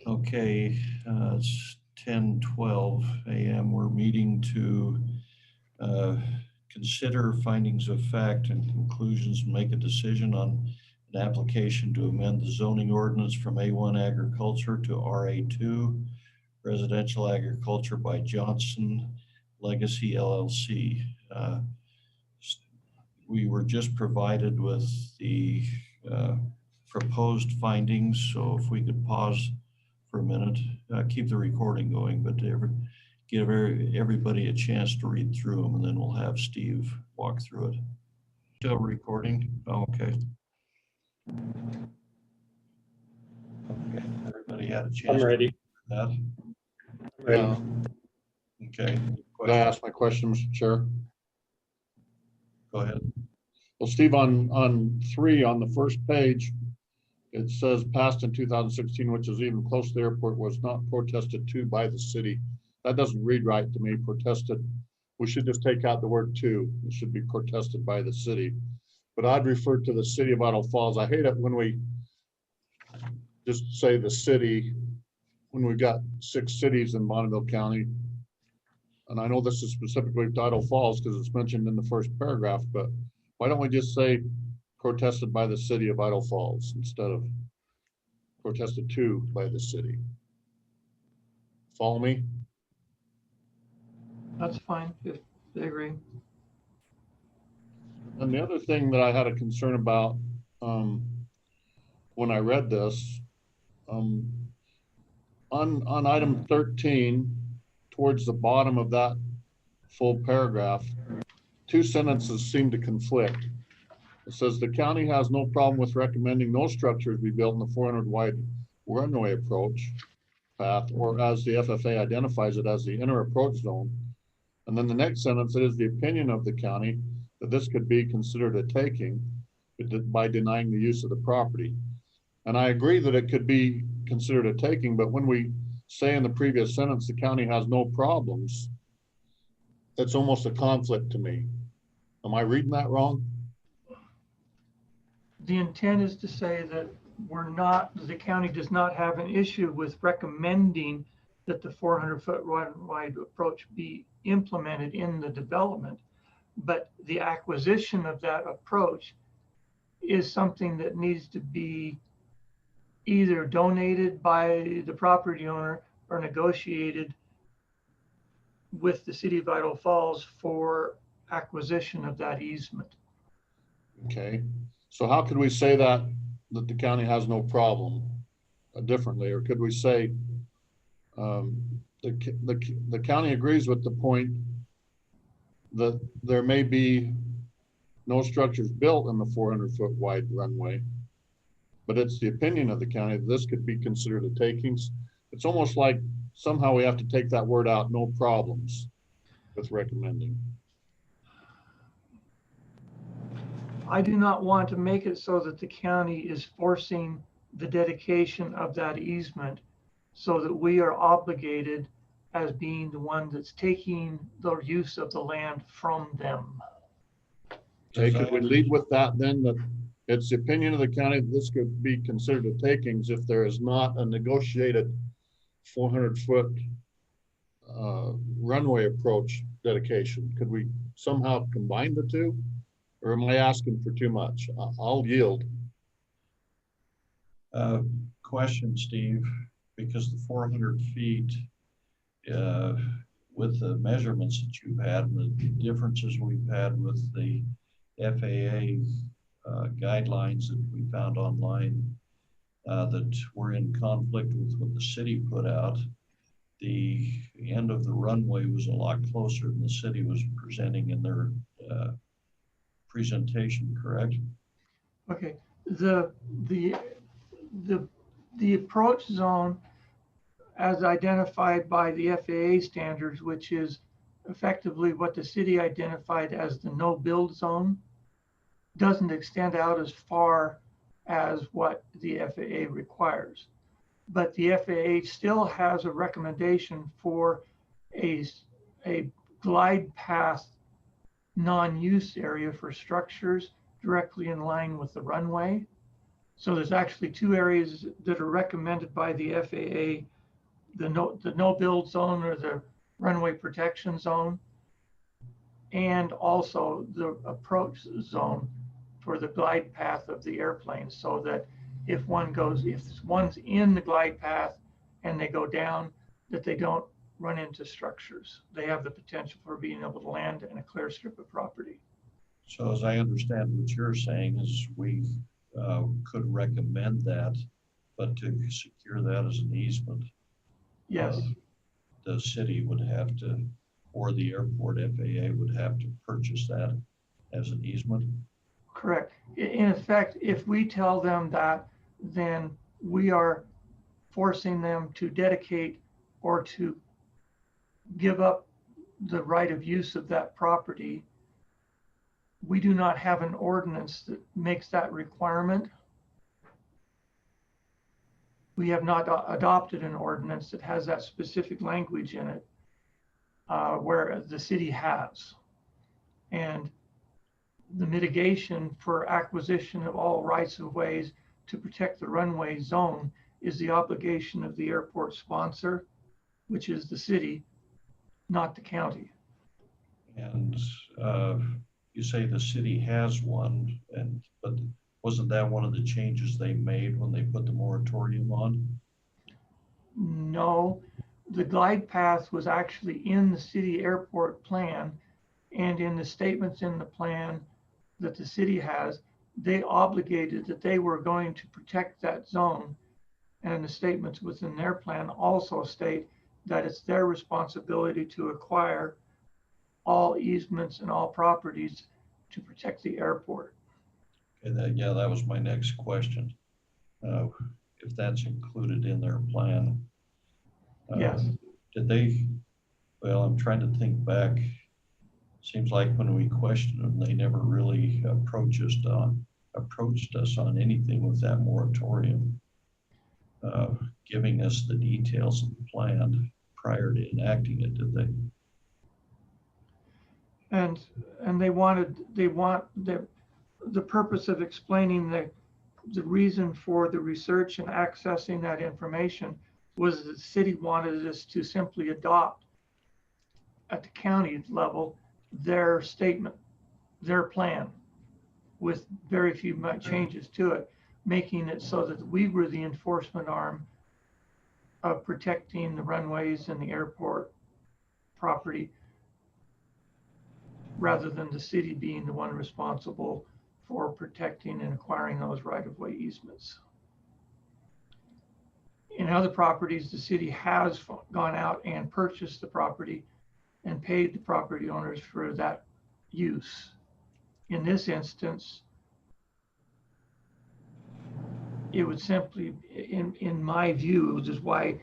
Okay, it's 10:12 a.m. We're meeting to consider findings of fact and conclusions and make a decision on an application to amend the zoning ordinance from A1 agriculture to RA2 residential agriculture by Johnson Legacy LLC. We were just provided with the proposed findings, so if we could pause for a minute, keep the recording going, but give everybody a chance to read through them, and then we'll have Steve walk through it. Still recording? Oh, okay. Okay, everybody had a chance. I'm ready. That? Ready. Okay. Could I ask my question, Mr. Chair? Go ahead. Well, Steve, on 3 on the first page, it says passed in 2016, which is even close to the airport, was not protested to by the city. That doesn't read right to me. Protested. We should just take out the word to. It should be protested by the city. But I'd refer to the city of Idaho Falls. I hate it when we just say the city when we've got 6 cities in Bonneville County. And I know this is specifically to Idaho Falls because it's mentioned in the first paragraph, but why don't we just say protested by the city of Idaho Falls instead of protested to by the city? Follow me? That's fine, if they agree. And the other thing that I had a concern about when I read this, on item 13, towards the bottom of that full paragraph, 2 sentences seem to conflict. It says the county has no problem with recommending no structures be built in the 400 wide runway approach path, or as the FFA identifies it as the inner approach zone. And then the next sentence, it is the opinion of the county that this could be considered a taking by denying the use of the property. And I agree that it could be considered a taking, but when we say in the previous sentence, the county has no problems, that's almost a conflict to me. Am I reading that wrong? The intent is to say that the county does not have an issue with recommending that the 400-foot wide approach be implemented in the development, but the acquisition of that approach is something that needs to be either donated by the property owner or negotiated with the city of Idaho Falls for acquisition of that easement. Okay, so how could we say that the county has no problem differently, or could we say the county agrees with the point that there may be no structures built in the 400-foot wide runway, but it's the opinion of the county that this could be considered a takings. It's almost like somehow we have to take that word out, no problems with recommending. I do not want to make it so that the county is forcing the dedication of that easement so that we are obligated as being the one that's taking the use of the land from them. Okay, could we lead with that then, that it's the opinion of the county that this could be considered a takings if there is not a negotiated 400-foot runway approach dedication? Could we somehow combine the two, or am I asking for too much? I'll yield. Question, Steve, because the 400 feet with the measurements that you've had and the differences we've had with the FAA guidelines that we found online that were in conflict with what the city put out, the end of the runway was a lot closer than the city was presenting in their presentation, correct? Okay, the approach zone as identified by the FAA standards, which is effectively what the city identified as the no build zone, doesn't extend out as far as what the FAA requires. But the FAA still has a recommendation for a glide path non-use area for structures directly in line with the runway. So there's actually two areas that are recommended by the FAA, the no build zone or the runway protection zone, and also the approach zone for the glide path of the airplane, so that if one's in the glide path and they go down, that they don't run into structures. They have the potential for being able to land in a clear strip of property. So as I understand what you're saying is we could recommend that, but to secure that as an easement, Yes, the city would have to, or the airport FAA would have to purchase that as an easement. correct. In effect, if we tell them that, then we are forcing them to dedicate or to give up the right of use of that property. We do not have an ordinance that makes that requirement. We have not adopted an ordinance that has that specific language in it, where the city has. And the mitigation for acquisition of all rights of ways to protect the runway zone is the obligation of the airport sponsor, which is the city, not the county. And you say the city has one, but wasn't that one of the changes they made when they put the moratorium on? No, the glide path was actually in the city airport plan, and in the statements in the plan that the city has, they obligated that they were going to protect that zone. And the statements within their plan also state that it's their responsibility to acquire all easements and all properties to protect the airport. Okay, yeah, that was my next question. If that's included in their plan. Yes. Did they, well, I'm trying to think back. Seems like when we questioned them, they never really approached us on anything with that moratorium, giving us the details of the plan prior to enacting it, did they? And they want the purpose of explaining the reason for the research and accessing that information was the city wanted us to simply adopt at the county level their statement, their plan, with very few changes to it, making it so that we were the enforcement arm of protecting the runways and the airport property, rather than the city being the one responsible for protecting and acquiring those right-of-way easements. In other properties, the city has gone out and purchased the property and paid the property owners for that use. In this instance, it would simply, in my view, which is why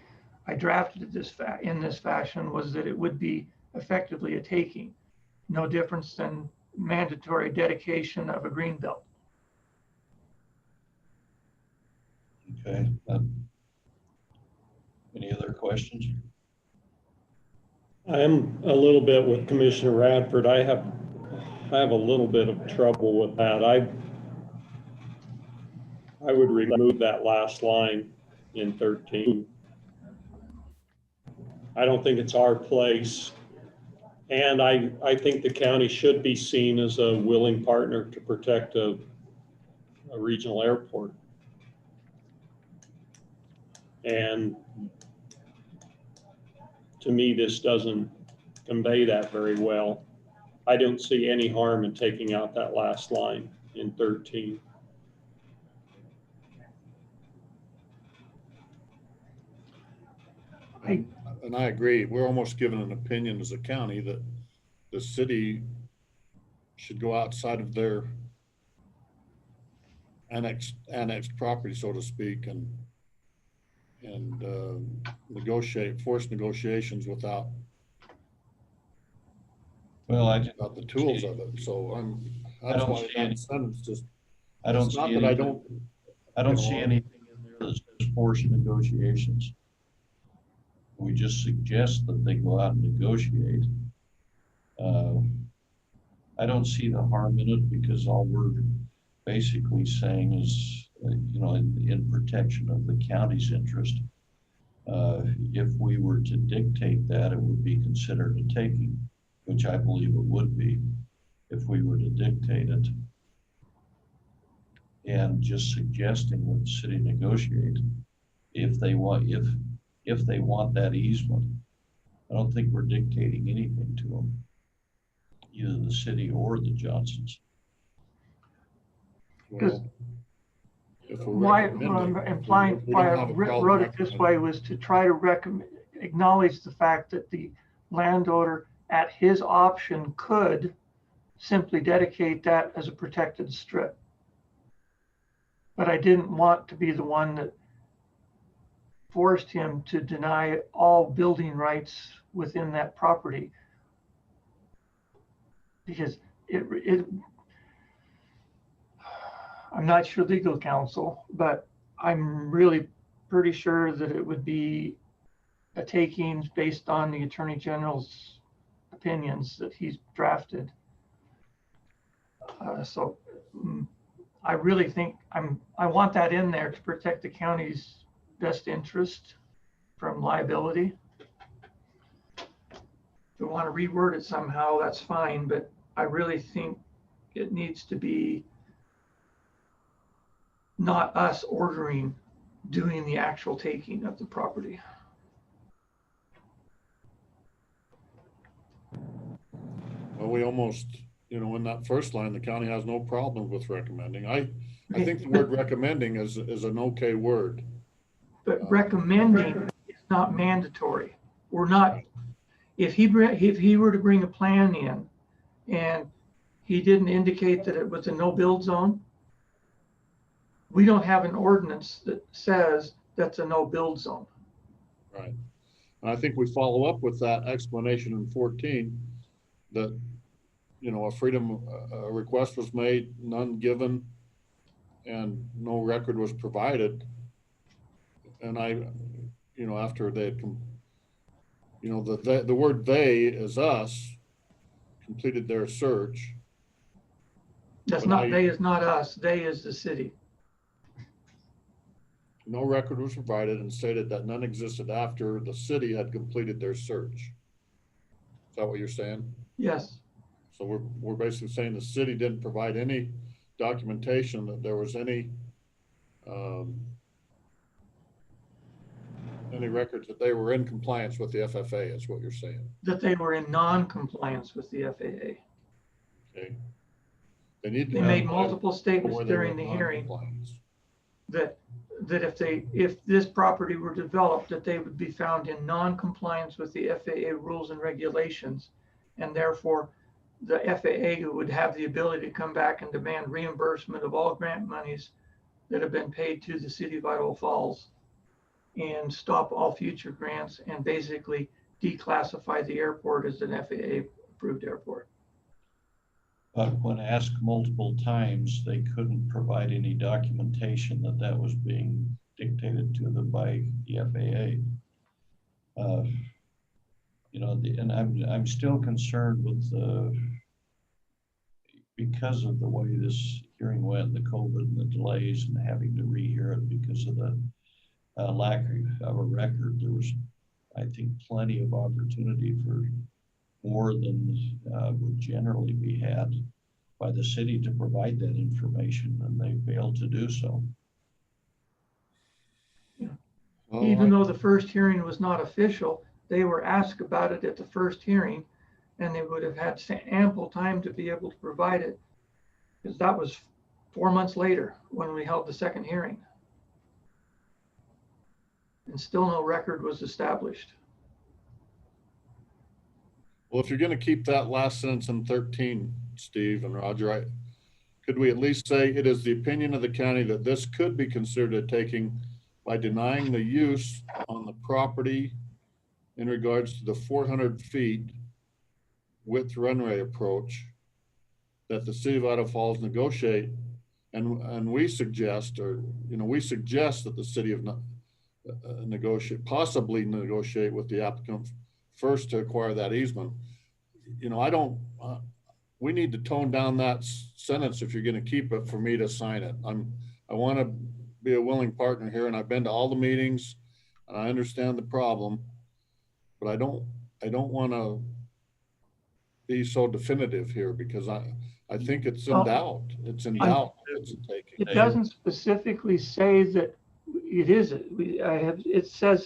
I drafted it in this fashion, was that it would be effectively a taking. No difference than mandatory dedication of a green belt. Okay. Any other questions? I'm a little bit with Commissioner Radford. I have a little bit of trouble with that. I would remove that last line in 13. I don't think it's our place. And I think the county should be seen as a willing partner to protect a regional airport. And to me, this doesn't convey that very well. I don't see any harm in taking out that last line in 13. And I agree. We're almost given an opinion as a county that the city should go outside of their annexed property, so to speak, and force negotiations without the tools of it. So that's why that sentence just. I don't see anything in there that says forced negotiations. We just suggest that they go out and negotiate. I don't see the harm in it, because all we're basically saying is in protection of the county's interest. If we were to dictate that, it would be considered a taking, which I believe it would be if we were to dictate it. And just suggesting that the city negotiate if they want that easement. I don't think we're dictating anything to them, either the city or the Johnsons. Well, if we're Why recommending, I'm implying, we why don't I have a problem wrote it this way recommending. was to try to acknowledge the fact that the landowner at his option could simply dedicate that as a protected strip. But I didn't want to be the one that forced him to deny all building rights within that property. Because I'm not sure legal counsel, but I'm really pretty sure that it would be a takings based on the Attorney General's opinions that he's drafted. So I really think I want that in there to protect the county's best interest from liability. If we want to reword it somehow, that's fine, but I really think it needs to be not us doing the actual taking of the property. Well, we almost, in that first line, the county has no problem with recommending. I think the word recommending is an okay word. But recommending is not mandatory. We're not, if he were to bring a plan in and he didn't indicate that it was a no build zone, we don't have an ordinance that says that's a no build zone. Right. And I think we follow up with that explanation in 14 that, a freedom request was made, none given, and no record was provided. And after they had, the word they is us, completed their search. That's not, they is not us, they is the city. No record was provided and stated that none existed after the city had completed their search. Is that what you're saying? Yes. So we're basically saying the city didn't provide any documentation that there was any records that they were in compliance with the FFA, is what you're saying. That they were in non-compliance with the FAA. Okay. They made multiple statements during the hearing that if this property were developed, that they would be found in non-compliance with the FAA rules and regulations, and therefore the FAA would have the ability to come back and demand reimbursement of all grant monies that have been paid to the city of Idaho Falls and stop all future grants and basically declassify the airport as an FAA approved airport. But when asked multiple times, they couldn't provide any documentation that was being dictated to them by the FAA. And I'm still concerned with because of the way this hearing went, the COVID and the delays and having to rehear it because of the lack of a record. There was, I think, plenty of opportunity for more than would generally be had by the city to provide that information, and they failed to do so. Yeah. Even though the first hearing was not official, they were asked about it at the first hearing, and they would have had ample time to be able to provide it, because that was 4 months later when we held the second hearing. And still no record was established. Well, if you're going to keep that last sentence in 13, Steve and Roger, could we at least say it is the opinion of the county that this could be considered a taking by denying the use on the property in regards to the 400 feet width runway approach that the city of Idaho Falls negotiate, and we suggest, we suggest that the city of possibly negotiate with the applicant first to acquire that easement. We need to tone down that sentence if you're going to keep it for me to sign it. I I want to be a willing partner here, and I've been to all the meetings, and I understand the problem, but I don't want to be so definitive here, because I think it's in Well, doubt. It's in I- doubt. It's a taking. It doesn't specifically say that it is, it says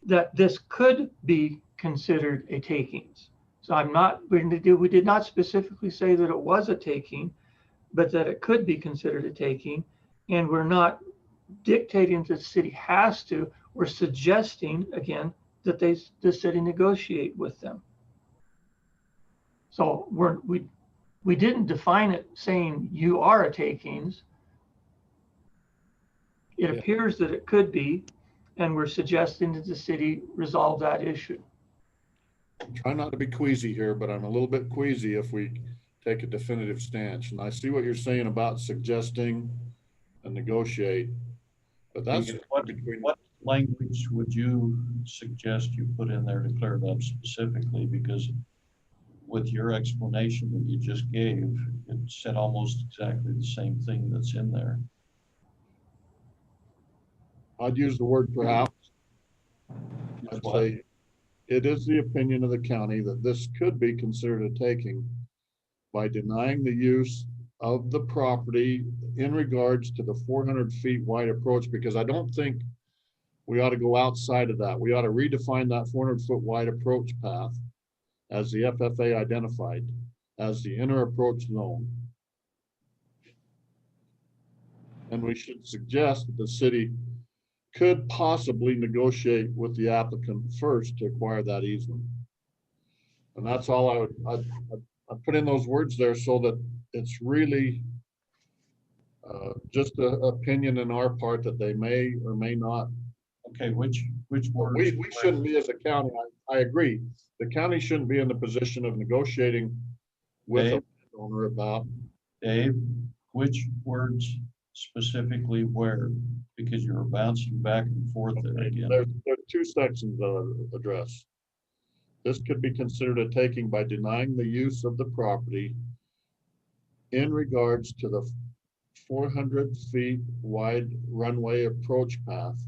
that this could be considered a takings. So we did not specifically say that it was a taking, but that it could be considered a taking. And we're not dictating that the city has to, we're suggesting, again, that the city negotiate with them. So we didn't define it saying you are a takings. It Yeah. appears that it could be, and we're suggesting that the city resolve that issue. Try not to be queasy here, but I'm a little bit queasy if we take a definitive stance. And I see what you're saying about suggesting and negotiate, but that's What language would you suggest you put in there to clear it up specifically? Because with your explanation that you just gave, it said almost exactly the same thing that's in there. I'd use the word perhaps. I'd What? say it is the opinion of the county that this could be considered a taking by denying the use of the property in regards to the 400 feet wide approach, because I don't think we ought to go outside of that. We ought to redefine that 400 foot wide approach path as the FFA identified as the inner approach zone. And we should suggest that the city could possibly negotiate with the applicant first to acquire that easement. And that's all I put in those words there so that it's really just an opinion in our part that they may or may not. Okay, which words? We shouldn't be as a county. I agree. The county shouldn't be in the position of negotiating with a owner about. Dave, which words specifically where? Because you're bouncing back and forth there again. There are two sections that I address. This could be considered a taking by denying the use of the property in regards to the 400 feet wide runway approach path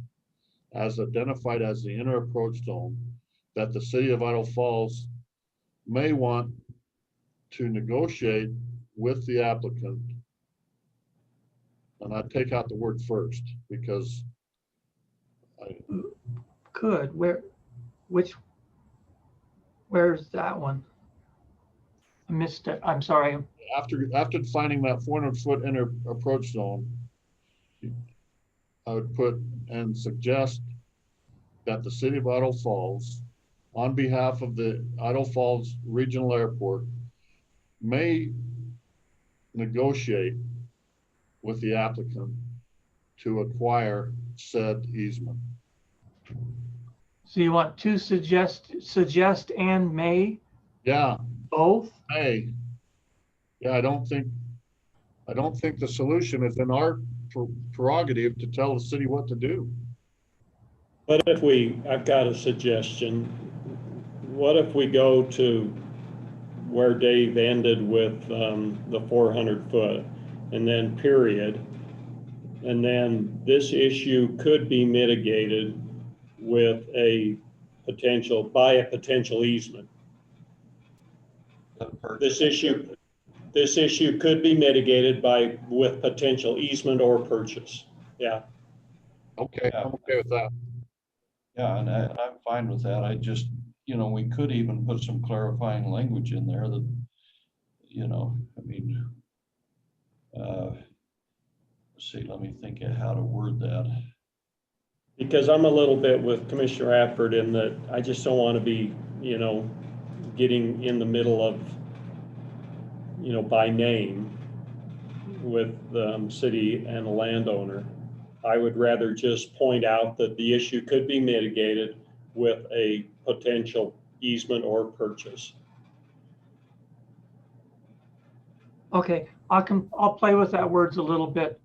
as identified as the inner approach zone that the city of Idaho Falls may want to negotiate with the applicant. And I take out the word first because Where's that one? I missed it. I'm sorry. after defining that 400 foot inner approach zone, I would put and suggest that the city of Idaho Falls, on behalf of the Idaho Falls Regional Airport, may negotiate with the applicant to acquire said easement. So you want to suggest and may? Yeah, Both? hey. Yeah, I don't think the solution is in our prerogative to tell the city what to do. But I've got a suggestion. What if we go to where Dave ended with the 400 foot and then period, and then this issue could be mitigated with a potential easement. This issue could be mitigated with potential easement or purchase. Yeah. Okay, I'm okay with that. Yeah, and I'm fine with that. I just, we could even put some clarifying language in there that, I mean, let's see, let me think of how to word that. Because I'm a little bit with Commissioner Radford in that I just don't want to be, getting in the middle of, by name with the city and a landowner. I would rather just point out that the issue could be mitigated with a potential easement or purchase. Okay, I'll play with that words a little bit.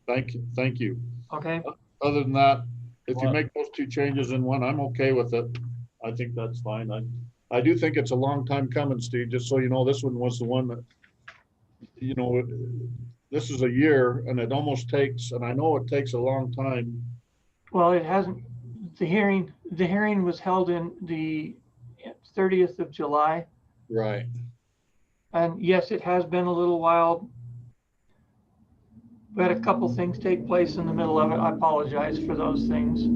Thank you. Okay. Other than that, if you make those two changes in one, I'm okay with it. I think that's fine. I do think it's a long time coming, Steve, just so you know. This one was the one that, this is a year and it almost takes, and I know it takes a long time. Well, it hasn't, the hearing was held in the 30th of July. Right. And yes, it has been a little while. We had a couple things take place in the middle of it. I apologize for those things.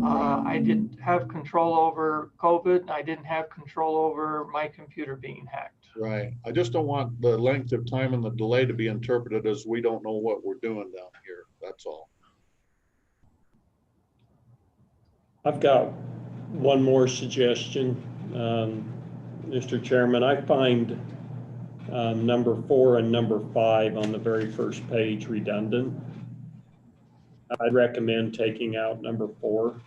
I didn't have control over COVID. I didn't have control over my computer being hacked. Right. I just don't want the length of time and the delay to be interpreted as we don't know what we're doing down here. That's all. I've got one more suggestion, Mr. Chairman. I find number 4 and number 5 on the very first page redundant. I'd recommend taking out number 4.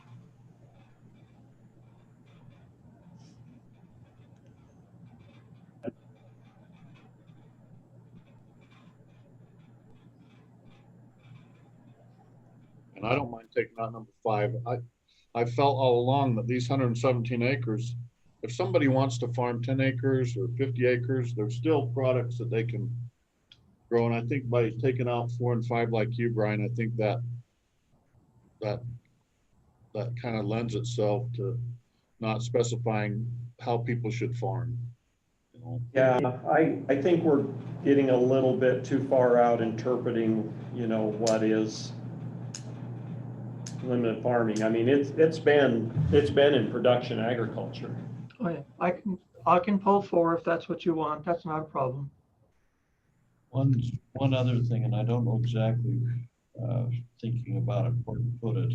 And I don't mind taking out number 5. I felt all along that these 117 acres, if somebody wants to farm 10 acres or 50 acres, there's still products that they can grow. And I think by taking out 4 and 5 like you, Brian, I think that kind of lends itself to not specifying how people should farm. You know? Yeah, I think we're getting a little bit too far out interpreting, you know, what is limited farming. I mean, it's been in production agriculture. Oh, yeah. I can pull 4 if that's what you want. That's not a problem. One other thing, and I don't know exactly, thinking about it, where to put it.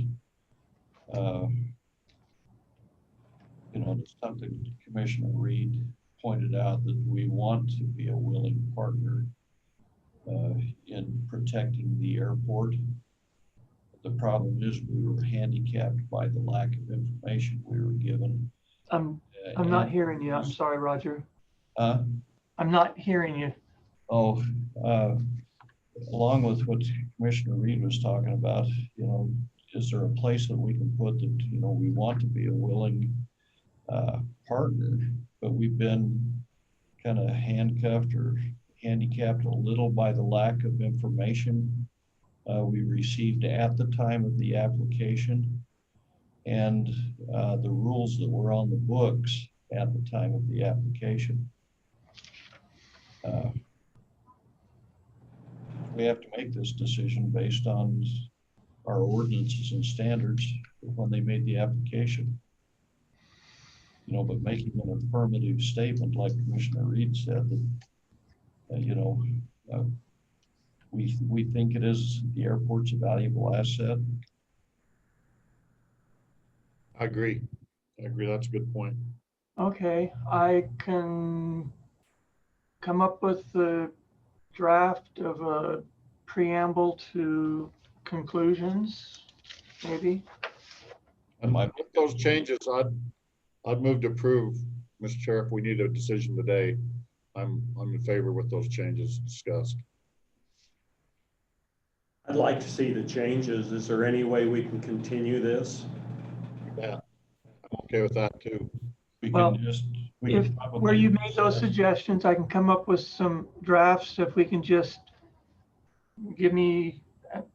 You know, it's something Commissioner Reed pointed out, that we want to be a willing partner in protecting the airport. The problem is we were handicapped by the lack of information we were given. I'm not hearing you. I'm sorry, Roger. I'm not hearing you. Oh, along with what Commissioner Reed was talking about, you know, is there a place that we can put that, you know, we want to be a willing partner, but we've been kind of handcuffed or handicapped a little by the lack of information we received at the time of the application, and the rules that were on the books at the time of the application. We have to make this decision based on our ordinances and standards when they made the application. You know, but making an affirmative statement like Commissioner Reed said, that, you know, we think it is, the airport's a valuable asset. I agree. That's a good point. Okay, I can come up with the draft of a preamble to conclusions, maybe. And with those changes, I'd move to approve, Mr. Chair, if we need a decision today. I'm in favor with those changes discussed. I'd like to see the changes. Is there any way we can continue this? Yeah, I'm okay with that too. Well, if where you made those suggestions, I can come up with some drafts. If we can just give me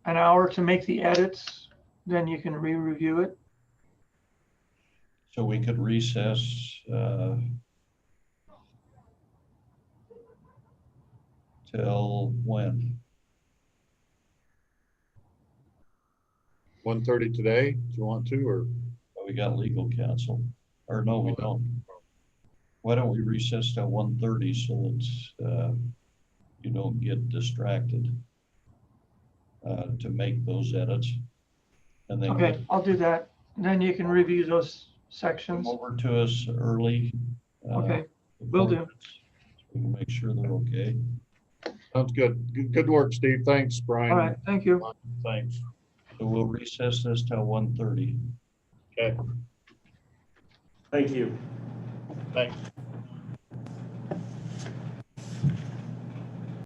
an hour to make the edits, then you can re-review it. So we could recess till when? 1:30 today, if you want to, or? We got legal counsel, or no, we don't. Why don't we recess till 1:30 so that you don't get distracted to make those edits. And then Okay, I'll do that. Then you can review those sections. come over to us early. Okay, will do. So we can make sure they're okay. Sounds good. Good work, Steve. Thanks, Brian. All right, thank you. Thanks. So we'll recess this till 1:30. Okay, Thank you. thanks.